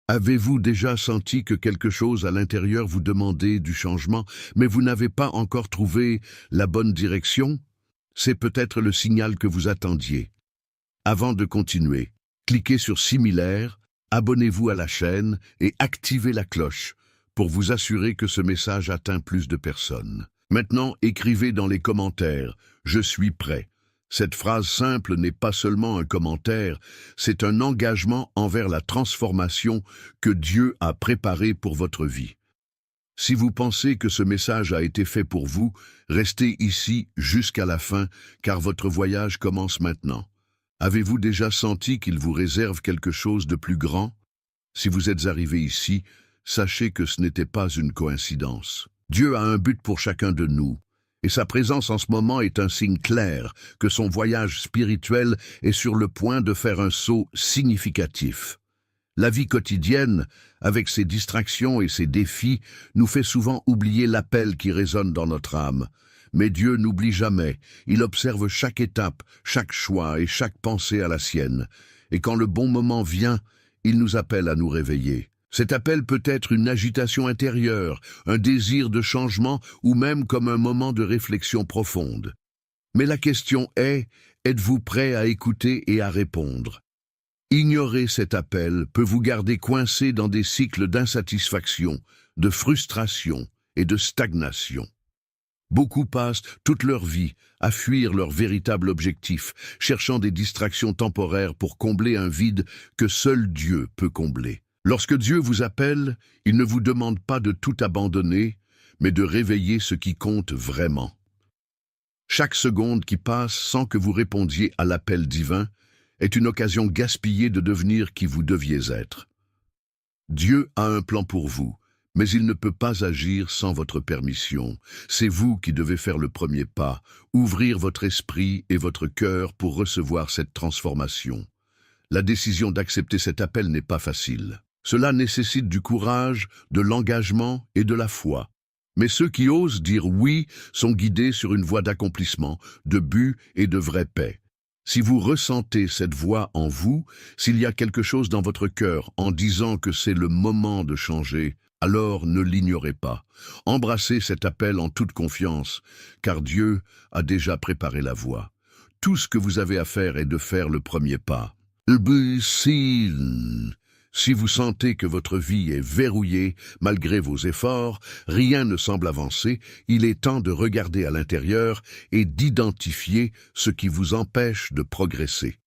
Avez-vous déjà senti que quelque chose à l'intérieur vous demandait du changement, mais vous n'avez pas encore trouvé la bonne direction? C'est peut-être le signal que vous attendiez. Avant de continuer, cliquez sur Similaire, abonnez-vous à la chaîne et activez la cloche pour vous assurer que ce message atteint plus de personnes. Maintenant, écrivez dans les commentaires « Je suis prêt ». Cette phrase simple n'est pas seulement un commentaire, c'est un engagement envers la transformation que Dieu a préparée pour votre vie. Si vous pensez que ce message a été fait pour vous, restez ici jusqu'à la fin, car votre voyage commence maintenant. Avez-vous déjà senti qu'il vous réserve quelque chose de plus grand? Si vous êtes arrivé ici, sachez que ce n'était pas une coïncidence. Dieu a un but pour chacun de nous, et sa présence en ce moment est un signe clair que son voyage spirituel est sur le point de faire un saut significatif. La vie quotidienne, avec ses distractions et ses défis, nous fait souvent oublier l'appel qui résonne dans notre âme. Mais Dieu n'oublie jamais, il observe chaque étape, chaque choix et chaque pensée à la sienne. Et quand le bon moment vient, il nous appelle à nous réveiller. Cet appel peut être une agitation intérieure, un désir de changement ou même comme un moment de réflexion profonde. Mais la question est, êtes-vous prêt à écouter et à répondre? Ignorer cet appel peut vous garder coincé dans des cycles d'insatisfaction, de frustration et de stagnation. Beaucoup passent toute leur vie à fuir leur véritable objectif, cherchant des distractions temporaires pour combler un vide que seul Dieu peut combler. Lorsque Dieu vous appelle, il ne vous demande pas de tout abandonner, mais de réveiller ce qui compte vraiment. Chaque seconde qui passe sans que vous répondiez à l'appel divin est une occasion gaspillée de devenir qui vous deviez être. Dieu a un plan pour vous, mais il ne peut pas agir sans votre permission. C'est vous qui devez faire le premier pas, ouvrir votre esprit et votre cœur pour recevoir cette transformation. La décision d'accepter cet appel n'est pas facile. Cela nécessite du courage, de l'engagement et de la foi. Mais ceux qui osent dire oui sont guidés sur une voie d'accomplissement, de but et de vraie paix. Si vous ressentez cette voix en vous, s'il y a quelque chose dans votre cœur en disant que c'est le moment de changer, alors ne l'ignorez pas. Embrassez cet appel en toute confiance, car Dieu a déjà préparé la voie. Tout ce que vous avez à faire est de faire le premier pas. Si vous sentez que votre vie est verrouillée, malgré vos efforts, rien ne semble avancer, il est temps de regarder à l'intérieur et d'identifier ce qui vous empêche de progresser.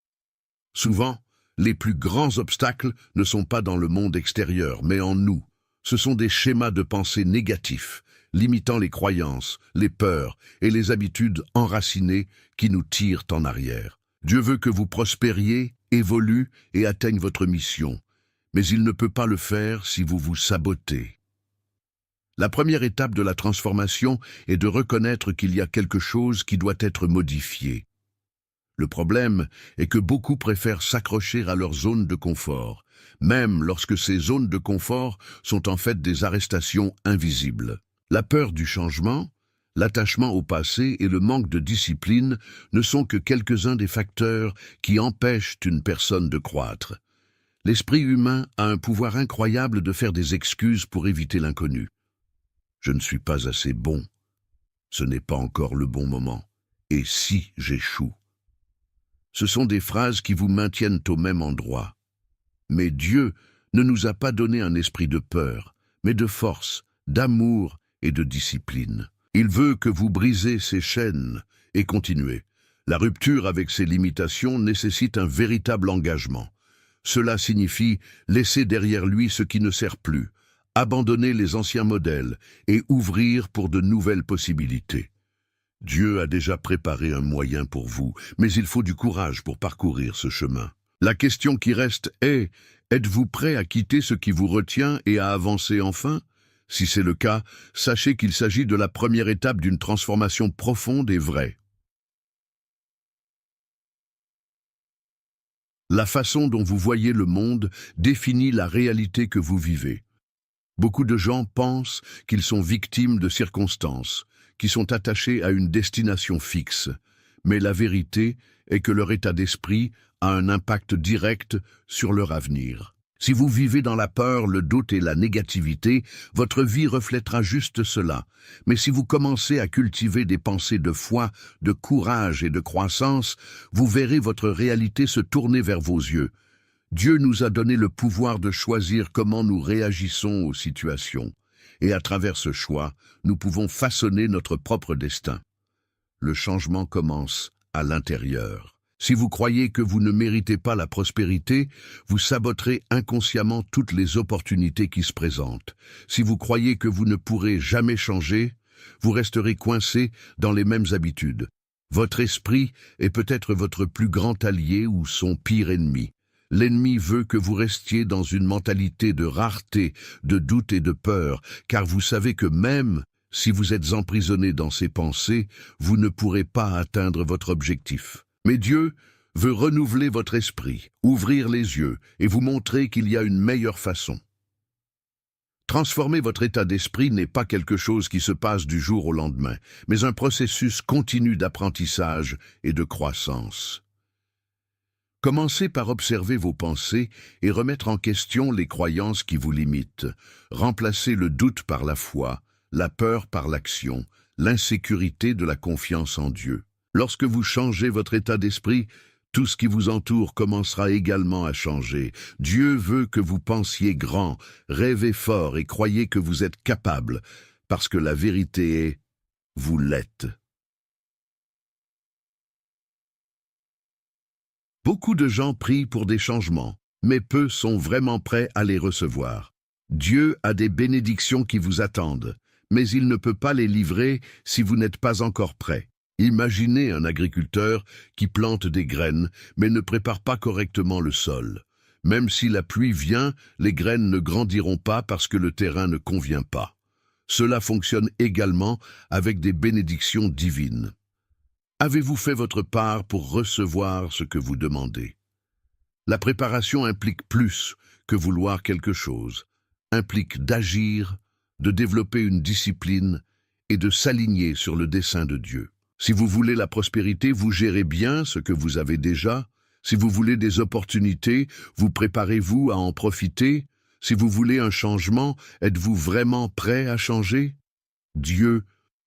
Souvent, les plus grands obstacles ne sont pas dans le monde extérieur, mais en nous. Ce sont des schémas de pensée négatifs, limitant les croyances, les peurs et les habitudes enracinées qui nous tirent en arrière. Dieu veut que vous prospériez, évoluez et atteignez votre mission. Mais il ne peut pas le faire si vous vous sabotez. La première étape de la transformation est de reconnaître qu'il y a quelque chose qui doit être modifié. Le problème est que beaucoup préfèrent s'accrocher à leur zone de confort, même lorsque ces zones de confort sont en fait des arrestations invisibles. La peur du changement, l'attachement au passé et le manque de discipline ne sont que quelques-uns des facteurs qui empêchent une personne de croître. L'esprit humain a un pouvoir incroyable de faire des excuses pour éviter l'inconnu. Je ne suis pas assez bon. Ce n'est pas encore le bon moment. Et si j'échoue? Ce sont des phrases qui vous maintiennent au même endroit. Mais Dieu ne nous a pas donné un esprit de peur, mais de force, d'amour et de discipline. Il veut que vous brisez ces chaînes et continuez. La rupture avec ces limitations nécessite un véritable engagement. Cela signifie laisser derrière lui ce qui ne sert plus, abandonner les anciens modèles et ouvrir pour de nouvelles possibilités. Dieu a déjà préparé un moyen pour vous, mais il faut du courage pour parcourir ce chemin. La question qui reste est, êtes-vous prêt à quitter ce qui vous retient et à avancer enfin? Si c'est le cas, sachez qu'il s'agit de la première étape d'une transformation profonde et vraie. La façon dont vous voyez le monde définit la réalité que vous vivez. Beaucoup de gens pensent qu'ils sont victimes de circonstances, qui sont attachés à une destination fixe, mais la vérité est que leur état d'esprit a un impact direct sur leur avenir. Si vous vivez dans la peur, le doute et la négativité, votre vie reflètera juste cela. Mais si vous commencez à cultiver des pensées de foi, de courage et de croissance, vous verrez votre réalité se tourner vers vos yeux. Dieu nous a donné le pouvoir de choisir comment nous réagissons aux situations. Et à travers ce choix, nous pouvons façonner notre propre destin. Le changement commence à l'intérieur. Si vous croyez que vous ne méritez pas la prospérité, vous saboterez inconsciemment toutes les opportunités qui se présentent. Si vous croyez que vous ne pourrez jamais changer, vous resterez coincé dans les mêmes habitudes. Votre esprit est peut-être votre plus grand allié ou son pire ennemi. L'ennemi veut que vous restiez dans une mentalité de rareté, de doute et de peur, car vous savez que même si vous êtes emprisonné dans ces pensées, vous ne pourrez pas atteindre votre objectif. Mais Dieu veut renouveler votre esprit, ouvrir les yeux et vous montrer qu'il y a une meilleure façon. Transformer votre état d'esprit n'est pas quelque chose qui se passe du jour au lendemain, mais un processus continu d'apprentissage et de croissance. Commencez par observer vos pensées et remettre en question les croyances qui vous limitent. Remplacez le doute par la foi, la peur par l'action, l'insécurité de la confiance en Dieu. Lorsque vous changez votre état d'esprit, tout ce qui vous entoure commencera également à changer. Dieu veut que vous pensiez grand, rêvez fort et croyez que vous êtes capable, parce que la vérité est, vous l'êtes. Beaucoup de gens prient pour des changements, mais peu sont vraiment prêts à les recevoir. Dieu a des bénédictions qui vous attendent, mais il ne peut pas les livrer si vous n'êtes pas encore prêt. Imaginez un agriculteur qui plante des graines, mais ne prépare pas correctement le sol. Même si la pluie vient, les graines ne grandiront pas parce que le terrain ne convient pas. Cela fonctionne également avec des bénédictions divines. Avez-vous fait votre part pour recevoir ce que vous demandez? La préparation implique plus que vouloir quelque chose, implique d'agir, de développer une discipline et de s'aligner sur le dessein de Dieu. Si vous voulez la prospérité, vous gérez bien ce que vous avez déjà. Si vous voulez des opportunités, vous préparez-vous à en profiter. Si vous voulez un changement, êtes-vous vraiment prêt à changer? Dieu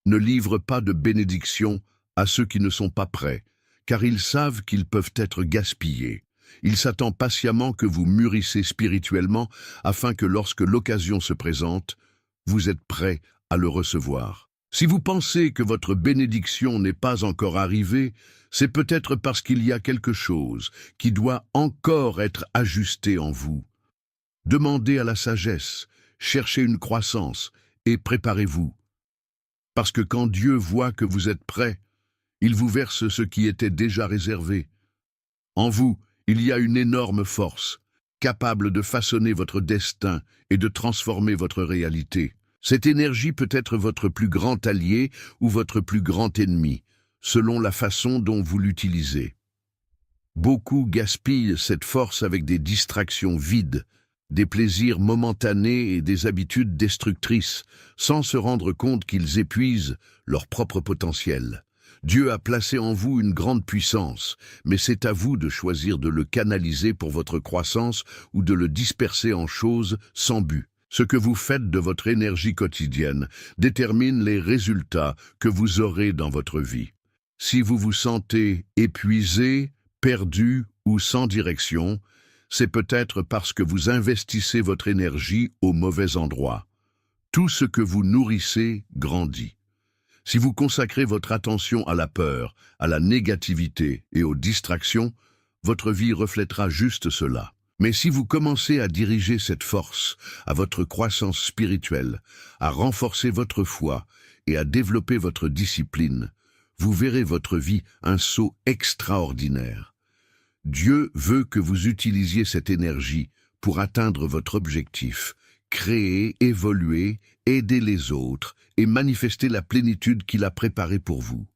ne livre pas de bénédiction à ceux qui ne sont pas prêts, car ils savent qu'ils peuvent être gaspillés. Il s'attend patiemment que vous mûrissez spirituellement afin que lorsque l'occasion se présente, vous êtes prêts à le recevoir. Si vous pensez que votre bénédiction n'est pas encore arrivée, c'est peut-être parce qu'il y a quelque chose qui doit encore être ajusté en vous. Demandez à la sagesse, cherchez une croissance et préparez-vous. Parce que quand Dieu voit que vous êtes prêt, il vous verse ce qui était déjà réservé. En vous, il y a une énorme force, capable de façonner votre destin et de transformer votre réalité. Cette énergie peut être votre plus grand allié ou votre plus grand ennemi, selon la façon dont vous l'utilisez. Beaucoup gaspillent cette force avec des distractions vides, des plaisirs momentanés et des habitudes destructrices, sans se rendre compte qu'ils épuisent leur propre potentiel. Dieu a placé en vous une grande puissance, mais c'est à vous de choisir de le canaliser pour votre croissance ou de le disperser en choses sans but. Ce que vous faites de votre énergie quotidienne détermine les résultats que vous aurez dans votre vie. Si vous vous sentez épuisé, perdu ou sans direction, c'est peut-être parce que vous investissez votre énergie au mauvais endroit. Tout ce que vous nourrissez grandit. Si vous consacrez votre attention à la peur, à la négativité et aux distractions, votre vie reflètera juste cela. Mais si vous commencez à diriger cette force à votre croissance spirituelle, à renforcer votre foi et à développer votre discipline, vous verrez votre vie un saut extraordinaire. Dieu veut que vous utilisiez cette énergie pour atteindre votre objectif, créer, évoluer, aider les autres et manifester la plénitude qu'il a préparée pour vous.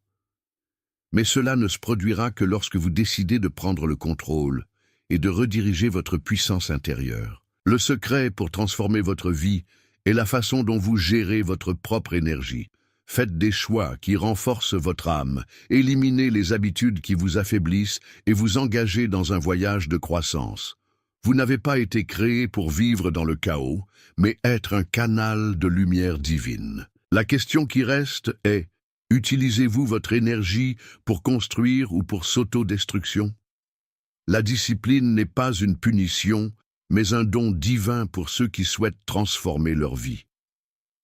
Mais cela ne se produira que lorsque vous décidez de prendre le contrôle et de rediriger votre puissance intérieure. Le secret pour transformer votre vie est la façon dont vous gérez votre propre énergie. Faites des choix qui renforcent votre âme, éliminez les habitudes qui vous affaiblissent et vous engagez dans un voyage de croissance. Vous n'avez pas été créé pour vivre dans le chaos, mais être un canal de lumière divine. La question qui reste est, utilisez-vous votre énergie pour construire ou pour s'autodestruction? La discipline n'est pas une punition, mais un don divin pour ceux qui souhaitent transformer leur vie.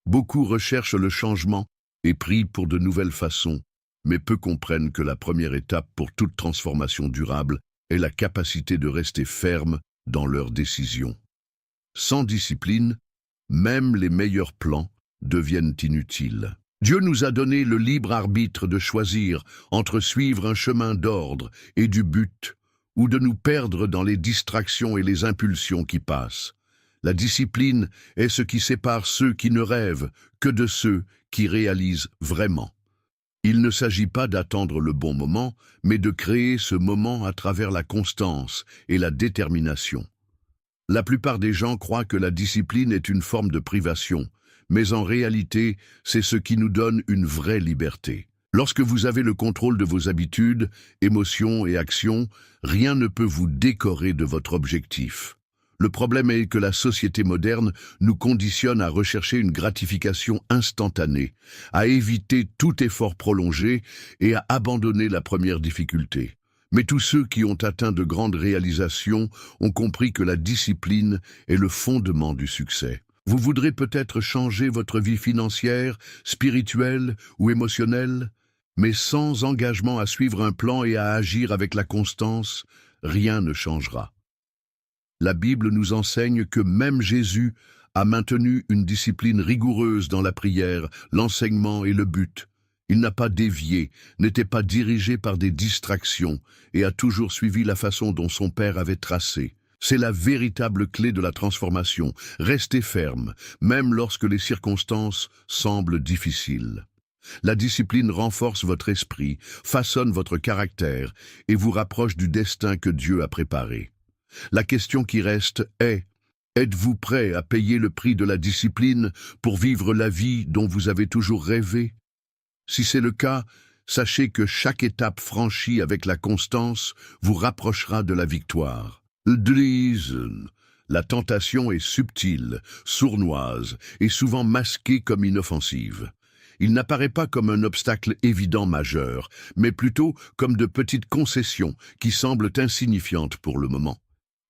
Beaucoup recherchent le changement et prient pour de nouvelles façons, mais peu comprennent que la première étape pour toute transformation durable est la capacité de rester ferme dans leurs décisions. Sans discipline, même les meilleurs plans deviennent inutiles. Dieu nous a donné le libre arbitre de choisir entre suivre un chemin d'ordre et du but, ou de nous perdre dans les distractions et les impulsions qui passent. La discipline est ce qui sépare ceux qui ne rêvent que de ceux qui réalisent vraiment. Il ne s'agit pas d'attendre le bon moment, mais de créer ce moment à travers la constance et la détermination. La plupart des gens croient que la discipline est une forme de privation, mais en réalité, c'est ce qui nous donne une vraie liberté. Lorsque vous avez le contrôle de vos habitudes, émotions et actions, rien ne peut vous décorer de votre objectif. Le problème est que la société moderne nous conditionne à rechercher une gratification instantanée, à éviter tout effort prolongé et à abandonner la première difficulté. Mais tous ceux qui ont atteint de grandes réalisations ont compris que la discipline est le fondement du succès. Vous voudrez peut-être changer votre vie financière, spirituelle ou émotionnelle, mais sans engagement à suivre un plan et à agir avec la constance, rien ne changera. La Bible nous enseigne que même Jésus a maintenu une discipline rigoureuse dans la prière, l'enseignement et le but. Il n'a pas dévié, n'était pas dirigé par des distractions et a toujours suivi la façon dont son Père avait tracé. C'est la véritable clé de la transformation. Restez ferme, même lorsque les circonstances semblent difficiles. La discipline renforce votre esprit, façonne votre caractère et vous rapproche du destin que Dieu a préparé. La question qui reste est, êtes-vous prêt à payer le prix de la discipline pour vivre la vie dont vous avez toujours rêvé? Si c'est le cas, sachez que chaque étape franchie avec la constance vous rapprochera de la victoire. La tentation est subtile, sournoise et souvent masquée comme inoffensive. Il n'apparaît pas comme un obstacle évident majeur, mais plutôt comme de petites concessions qui semblent insignifiantes pour le moment,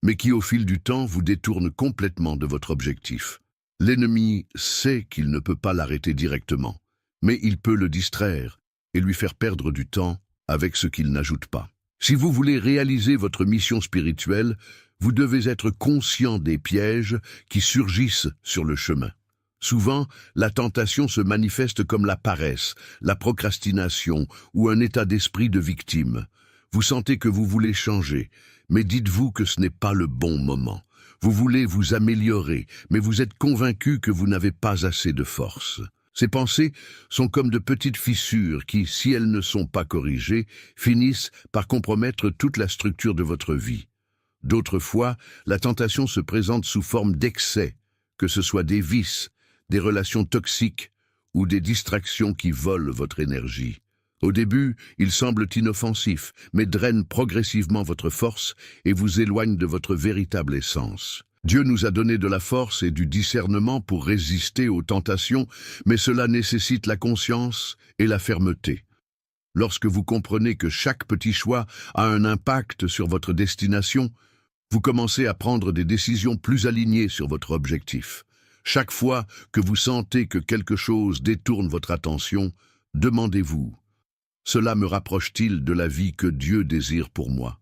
mais qui au fil du temps vous détournent complètement de votre objectif. L'ennemi sait qu'il ne peut pas l'arrêter directement, mais il peut le distraire et lui faire perdre du temps avec ce qu'il n'ajoute pas. Si vous voulez réaliser votre mission spirituelle, vous devez être conscient des pièges qui surgissent sur le chemin. Souvent, la tentation se manifeste comme la paresse, la procrastination ou un état d'esprit de victime. Vous sentez que vous voulez changer, mais dites-vous que ce n'est pas le bon moment. Vous voulez vous améliorer, mais vous êtes convaincu que vous n'avez pas assez de force. Ces pensées sont comme de petites fissures qui, si elles ne sont pas corrigées, finissent par compromettre toute la structure de votre vie. D'autres fois, la tentation se présente sous forme d'excès, que ce soit des vices, des relations toxiques ou des distractions qui volent votre énergie. Au début, ils semblent inoffensifs, mais drainent progressivement votre force et vous éloignent de votre véritable essence. Dieu nous a donné de la force et du discernement pour résister aux tentations, mais cela nécessite la conscience et la fermeté. Lorsque vous comprenez que chaque petit choix a un impact sur votre destination, vous commencez à prendre des décisions plus alignées sur votre objectif. Chaque fois que vous sentez que quelque chose détourne votre attention, demandez-vous, cela me rapproche-t-il de la vie que Dieu désire pour moi?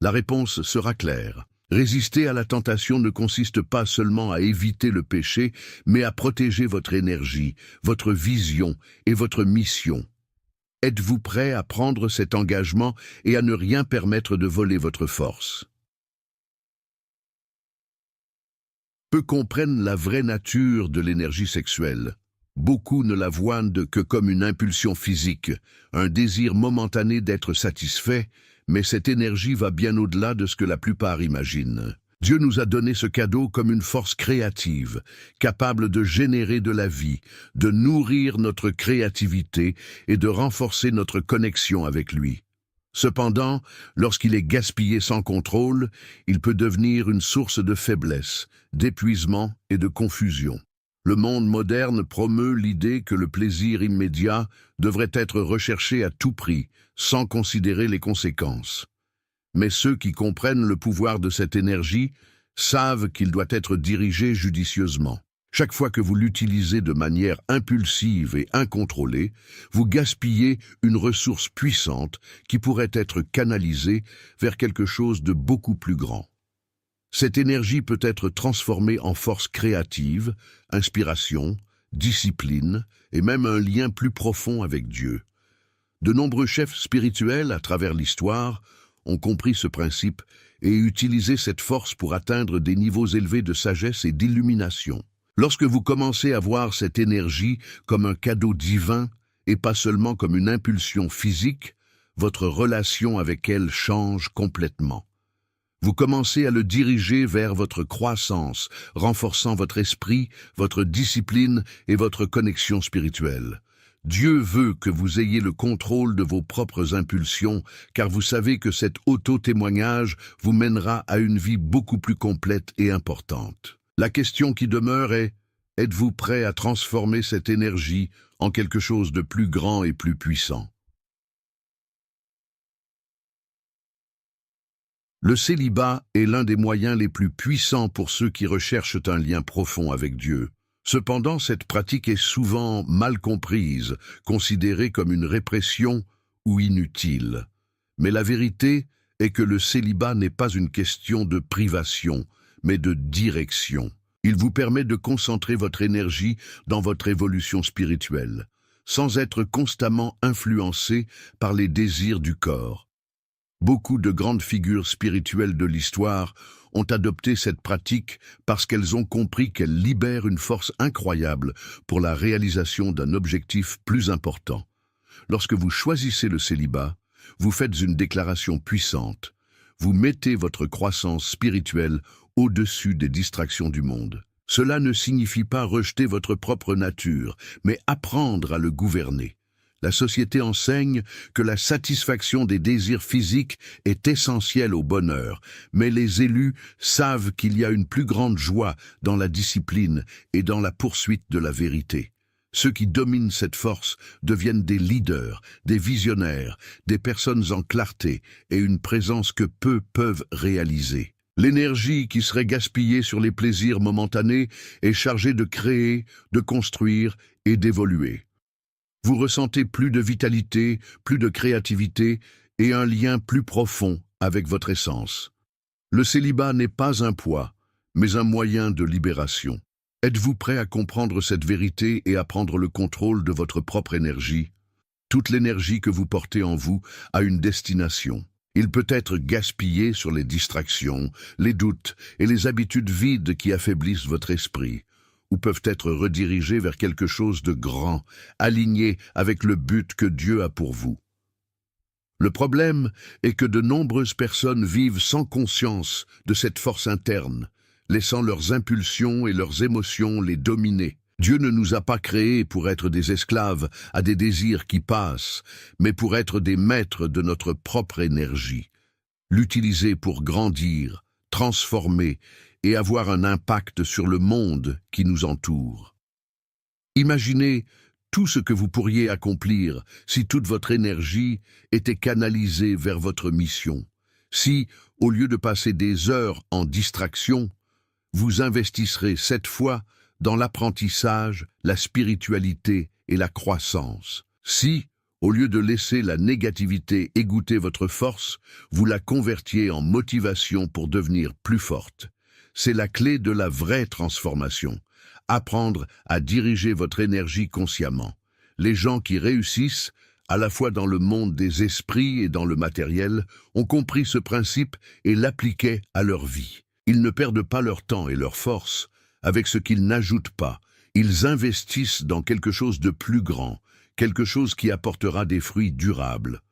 La réponse sera claire. Résister à la tentation ne consiste pas seulement à éviter le péché, mais à protéger votre énergie, votre vision et votre mission. Êtes-vous prêt à prendre cet engagement et à ne rien permettre de voler votre force? Peu comprennent la vraie nature de l'énergie sexuelle. Beaucoup ne la voient que comme une impulsion physique, un désir momentané d'être satisfait, mais cette énergie va bien au-delà de ce que la plupart imaginent. Dieu nous a donné ce cadeau comme une force créative, capable de générer de la vie, de nourrir notre créativité et de renforcer notre connexion avec lui. Cependant, lorsqu'il est gaspillé sans contrôle, il peut devenir une source de faiblesse, d'épuisement et de confusion. Le monde moderne promeut l'idée que le plaisir immédiat devrait être recherché à tout prix, sans considérer les conséquences. Mais ceux qui comprennent le pouvoir de cette énergie savent qu'il doit être dirigé judicieusement. Chaque fois que vous l'utilisez de manière impulsive et incontrôlée, vous gaspillez une ressource puissante qui pourrait être canalisée vers quelque chose de beaucoup plus grand. Cette énergie peut être transformée en force créative, inspiration, discipline et même un lien plus profond avec Dieu. De nombreux chefs spirituels à travers l'histoire ont compris ce principe et utilisé cette force pour atteindre des niveaux élevés de sagesse et d'illumination. Lorsque vous commencez à voir cette énergie comme un cadeau divin et pas seulement comme une impulsion physique, votre relation avec elle change complètement. Vous commencez à le diriger vers votre croissance, renforçant votre esprit, votre discipline et votre connexion spirituelle. Dieu veut que vous ayez le contrôle de vos propres impulsions, car vous savez que cet auto-témoignage vous mènera à une vie beaucoup plus complète et importante. La question qui demeure est, êtes-vous prêt à transformer cette énergie en quelque chose de plus grand et plus puissant? Le célibat est l'un des moyens les plus puissants pour ceux qui recherchent un lien profond avec Dieu. Cependant, cette pratique est souvent mal comprise, considérée comme une répression ou inutile. Mais la vérité est que le célibat n'est pas une question de privation, mais de direction. Il vous permet de concentrer votre énergie dans votre évolution spirituelle, sans être constamment influencé par les désirs du corps. Beaucoup de grandes figures spirituelles de l'histoire ont adopté cette pratique parce qu'elles ont compris qu'elle libère une force incroyable pour la réalisation d'un objectif plus important. Lorsque vous choisissez le célibat, vous faites une déclaration puissante. Vous mettez votre croissance spirituelle au-dessus des distractions du monde. Cela ne signifie pas rejeter votre propre nature, mais apprendre à le gouverner. La société enseigne que la satisfaction des désirs physiques est essentielle au bonheur, mais les élus savent qu'il y a une plus grande joie dans la discipline et dans la poursuite de la vérité. Ceux qui dominent cette force deviennent des leaders, des visionnaires, des personnes en clarté et une présence que peu peuvent réaliser. L'énergie qui serait gaspillée sur les plaisirs momentanés est chargée de créer, de construire et d'évoluer. Vous ressentez plus de vitalité, plus de créativité et un lien plus profond avec votre essence. Le célibat n'est pas un poids, mais un moyen de libération. Êtes-vous prêt à comprendre cette vérité et à prendre le contrôle de votre propre énergie? Toute l'énergie que vous portez en vous a une destination. Il peut être gaspillé sur les distractions, les doutes et les habitudes vides qui affaiblissent votre esprit, ou peuvent être redirigés vers quelque chose de grand, aligné avec le but que Dieu a pour vous. Le problème est que de nombreuses personnes vivent sans conscience de cette force interne, laissant leurs impulsions et leurs émotions les dominer. Dieu ne nous a pas créés pour être des esclaves à des désirs qui passent, mais pour être des maîtres de notre propre énergie, l'utiliser pour grandir, transformer et avoir un impact sur le monde qui nous entoure. Imaginez tout ce que vous pourriez accomplir si toute votre énergie était canalisée vers votre mission. Si, au lieu de passer des heures en distraction, vous investisserez cette fois dans l'apprentissage, la spiritualité et la croissance. Si, au lieu de laisser la négativité égoutter votre force, vous la convertiez en motivation pour devenir plus forte. C'est la clé de la vraie transformation. Apprendre à diriger votre énergie consciemment. Les gens qui réussissent, à la fois dans le monde des esprits et dans le matériel, ont compris ce principe et l'appliquaient à leur vie. Ils ne perdent pas leur temps et leur force avec ce qu'ils n'ajoutent pas. Ils investissent dans quelque chose de plus grand, quelque chose qui apportera des fruits durables.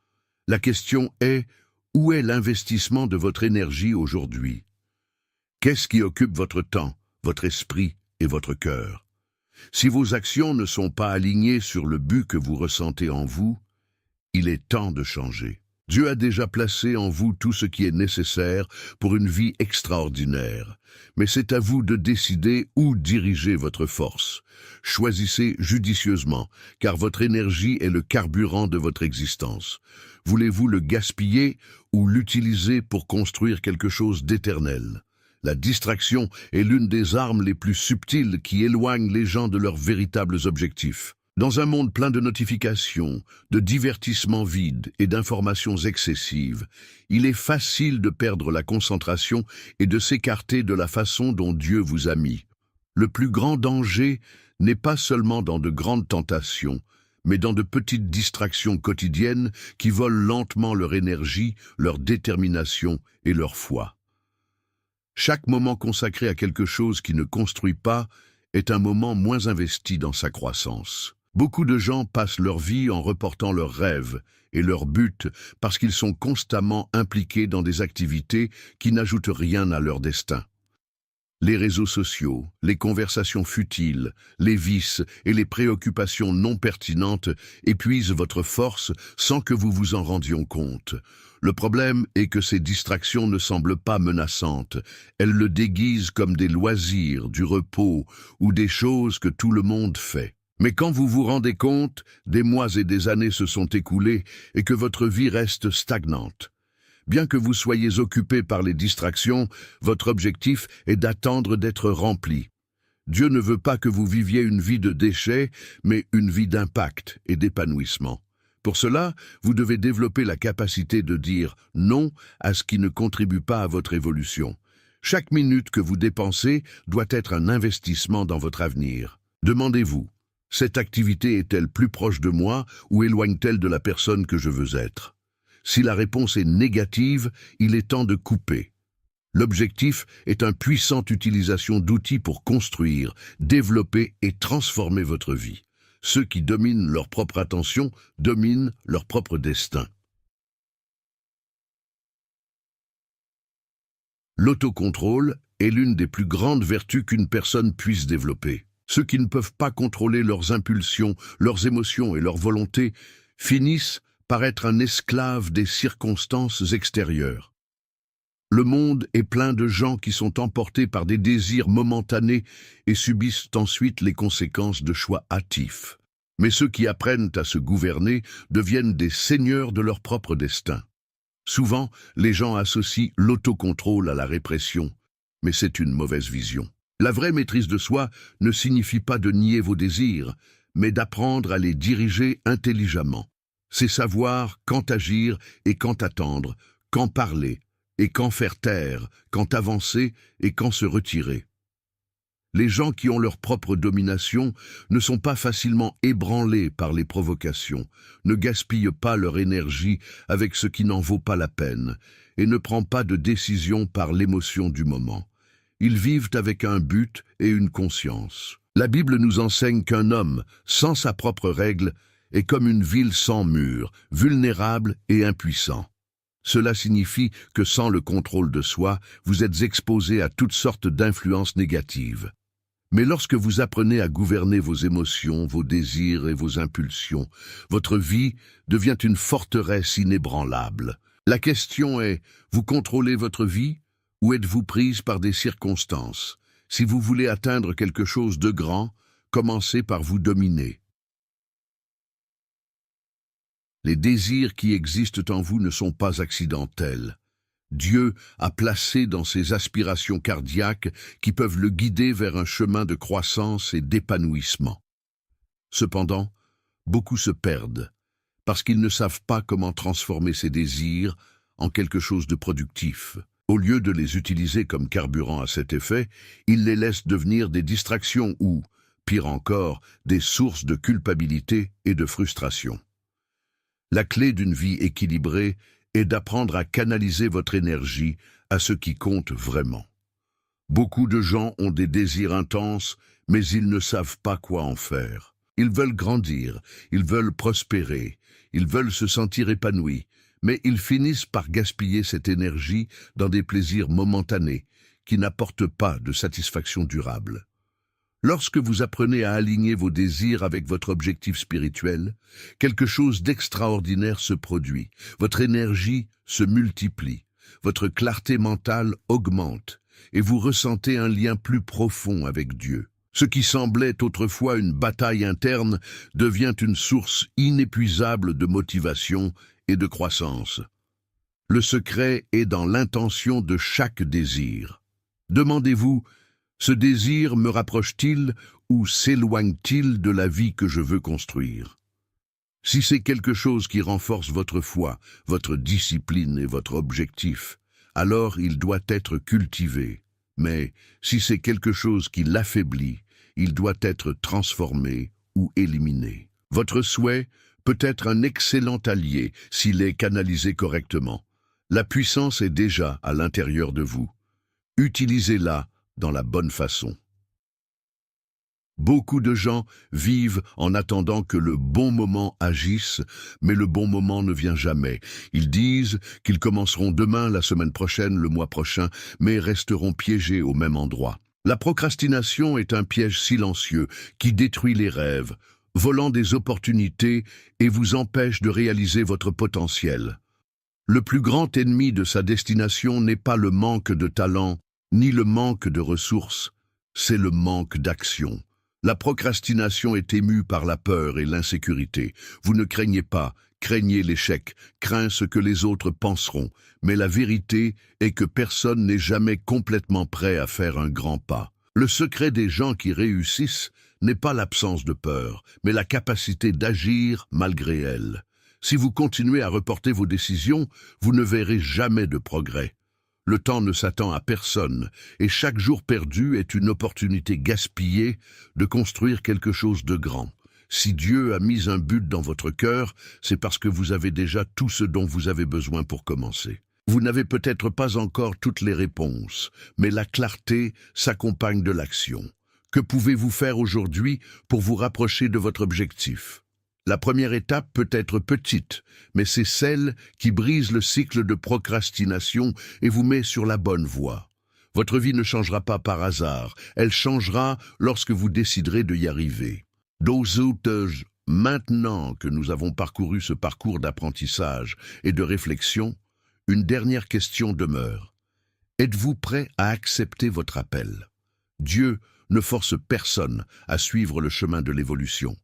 La question est, où est l'investissement de votre énergie aujourd'hui? Qu'est-ce qui occupe votre temps, votre esprit et votre cœur? Si vos actions ne sont pas alignées sur le but que vous ressentez en vous, il est temps de changer. Dieu a déjà placé en vous tout ce qui est nécessaire pour une vie extraordinaire. Mais c'est à vous de décider où diriger votre force. Choisissez judicieusement, car votre énergie est le carburant de votre existence. Voulez-vous le gaspiller ou l'utiliser pour construire quelque chose d'éternel? La distraction est l'une des armes les plus subtiles qui éloignent les gens de leurs véritables objectifs. Dans un monde plein de notifications, de divertissements vides et d'informations excessives, il est facile de perdre la concentration et de s'écarter de la façon dont Dieu vous a mis. Le plus grand danger n'est pas seulement dans de grandes tentations, mais dans de petites distractions quotidiennes qui volent lentement leur énergie, leur détermination et leur foi. Chaque moment consacré à quelque chose qui ne construit pas est un moment moins investi dans sa croissance. Beaucoup de gens passent leur vie en reportant leurs rêves et leurs buts parce qu'ils sont constamment impliqués dans des activités qui n'ajoutent rien à leur destin. Les réseaux sociaux, les conversations futiles, les vices et les préoccupations non pertinentes épuisent votre force sans que vous vous en rendiez compte. Le problème est que ces distractions ne semblent pas menaçantes. Elles le déguisent comme des loisirs, du repos ou des choses que tout le monde fait. Mais quand vous vous rendez compte, des mois et des années se sont écoulés et que votre vie reste stagnante. Bien que vous soyez occupé par les distractions, votre objectif est d'attendre d'être rempli. Dieu ne veut pas que vous viviez une vie de déchets, mais une vie d'impact et d'épanouissement. Pour cela, vous devez développer la capacité de dire non à ce qui ne contribue pas à votre évolution. Chaque minute que vous dépensez doit être un investissement dans votre avenir. Demandez-vous, cette activité est-elle plus proche de moi ou éloigne-t-elle de la personne que je veux être? Si la réponse est négative, il est temps de couper. L'objectif est une puissante utilisation d'outils pour construire, développer et transformer votre vie. Ceux qui dominent leur propre attention dominent leur propre destin. L'autocontrôle est l'une des plus grandes vertus qu'une personne puisse développer. Ceux qui ne peuvent pas contrôler leurs impulsions, leurs émotions et leur volonté finissent par être un esclave des circonstances extérieures. Le monde est plein de gens qui sont emportés par des désirs momentanés et subissent ensuite les conséquences de choix hâtifs. Mais ceux qui apprennent à se gouverner deviennent des seigneurs de leur propre destin. Souvent, les gens associent l'autocontrôle à la répression, mais c'est une mauvaise vision. La vraie maîtrise de soi ne signifie pas de nier vos désirs, mais d'apprendre à les diriger intelligemment. C'est savoir quand agir et quand attendre, quand parler et quand faire taire, quand avancer et quand se retirer. Les gens qui ont leur propre domination ne sont pas facilement ébranlés par les provocations, ne gaspillent pas leur énergie avec ce qui n'en vaut pas la peine et ne prennent pas de décision par l'émotion du moment. Ils vivent avec un but et une conscience. La Bible nous enseigne qu'un homme, sans sa propre règle, est comme une ville sans mur, vulnérable et impuissant. Cela signifie que sans le contrôle de soi, vous êtes exposé à toutes sortes d'influences négatives. Mais lorsque vous apprenez à gouverner vos émotions, vos désirs et vos impulsions, votre vie devient une forteresse inébranlable. La question est, vous contrôlez votre vie ou êtes-vous prise par des circonstances? Si vous voulez atteindre quelque chose de grand, commencez par vous dominer. Les désirs qui existent en vous ne sont pas accidentels. Dieu a placé dans ses aspirations cardiaques qui peuvent le guider vers un chemin de croissance et d'épanouissement. Cependant, beaucoup se perdent parce qu'ils ne savent pas comment transformer ces désirs en quelque chose de productif. Au lieu de les utiliser comme carburant à cet effet, ils les laissent devenir des distractions ou, pire encore, des sources de culpabilité et de frustration. La clé d'une vie équilibrée est d'apprendre à canaliser votre énergie à ce qui compte vraiment. Beaucoup de gens ont des désirs intenses, mais ils ne savent pas quoi en faire. Ils veulent grandir, ils veulent prospérer, ils veulent se sentir épanouis, mais ils finissent par gaspiller cette énergie dans des plaisirs momentanés qui n'apportent pas de satisfaction durable. Lorsque vous apprenez à aligner vos désirs avec votre objectif spirituel, quelque chose d'extraordinaire se produit. Votre énergie se multiplie, votre clarté mentale augmente, et vous ressentez un lien plus profond avec Dieu. Ce qui semblait autrefois une bataille interne devient une source inépuisable de motivation et de croissance. Le secret est dans l'intention de chaque désir. Demandez-vous, ce désir me rapproche-t-il ou s'éloigne-t-il de la vie que je veux construire? Si c'est quelque chose qui renforce votre foi, votre discipline et votre objectif, alors il doit être cultivé. Mais si c'est quelque chose qui l'affaiblit, il doit être transformé ou éliminé. Votre souhait peut être un excellent allié s'il est canalisé correctement. La puissance est déjà à l'intérieur de vous. Utilisez-la dans la bonne façon. Beaucoup de gens vivent en attendant que le bon moment agisse, mais le bon moment ne vient jamais. Ils disent qu'ils commenceront demain, la semaine prochaine, le mois prochain, mais resteront piégés au même endroit. La procrastination est un piège silencieux qui détruit les rêves, volant des opportunités et vous empêche de réaliser votre potentiel. Le plus grand ennemi de sa destination n'est pas le manque de talent, ni le manque de ressources, c'est le manque d'action. La procrastination est émue par la peur et l'insécurité. Vous ne craignez pas, craignez l'échec, crains ce que les autres penseront. Mais la vérité est que personne n'est jamais complètement prêt à faire un grand pas. Le secret des gens qui réussissent n'est pas l'absence de peur, mais la capacité d'agir malgré elle. Si vous continuez à reporter vos décisions, vous ne verrez jamais de progrès. Le temps ne s'attend à personne, et chaque jour perdu est une opportunité gaspillée de construire quelque chose de grand. Si Dieu a mis un but dans votre cœur, c'est parce que vous avez déjà tout ce dont vous avez besoin pour commencer. Vous n'avez peut-être pas encore toutes les réponses, mais la clarté s'accompagne de l'action. Que pouvez-vous faire aujourd'hui pour vous rapprocher de votre objectif ? La première étape peut être petite, mais c'est celle qui brise le cycle de procrastination et vous met sur la bonne voie. Votre vie ne changera pas par hasard, elle changera lorsque vous déciderez de y arriver. Maintenant que nous avons parcouru ce parcours d'apprentissage et de réflexion, une dernière question demeure. Êtes-vous prêt à accepter votre appel? Dieu ne force personne à suivre le chemin de l'évolution.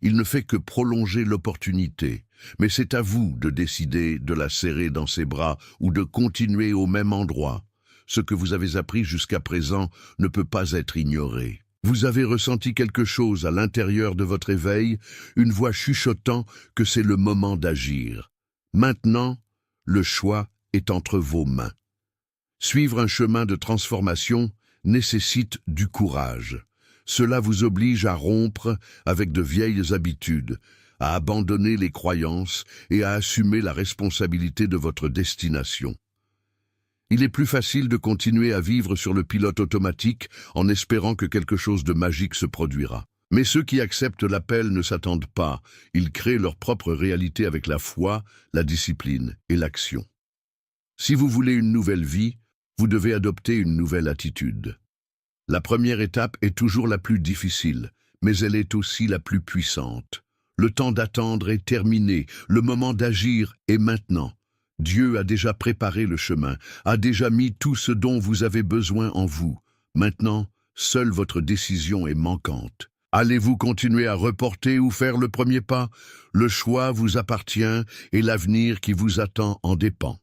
Il ne fait que prolonger l'opportunité, mais c'est à vous de décider de la serrer dans ses bras ou de continuer au même endroit. Ce que vous avez appris jusqu'à présent ne peut pas être ignoré. Vous avez ressenti quelque chose à l'intérieur de votre éveil, une voix chuchotant que c'est le moment d'agir. Maintenant, le choix est entre vos mains. Suivre un chemin de transformation nécessite du courage. Cela vous oblige à rompre avec de vieilles habitudes, à abandonner les croyances et à assumer la responsabilité de votre destination. Il est plus facile de continuer à vivre sur le pilote automatique en espérant que quelque chose de magique se produira. Mais ceux qui acceptent l'appel ne s'attendent pas, ils créent leur propre réalité avec la foi, la discipline et l'action. Si vous voulez une nouvelle vie, vous devez adopter une nouvelle attitude. La première étape est toujours la plus difficile, mais elle est aussi la plus puissante. Le temps d'attendre est terminé, le moment d'agir est maintenant. Dieu a déjà préparé le chemin, a déjà mis tout ce dont vous avez besoin en vous. Maintenant, seule votre décision est manquante. Allez-vous continuer à reporter ou faire le premier pas? Le choix vous appartient et l'avenir qui vous attend en dépend.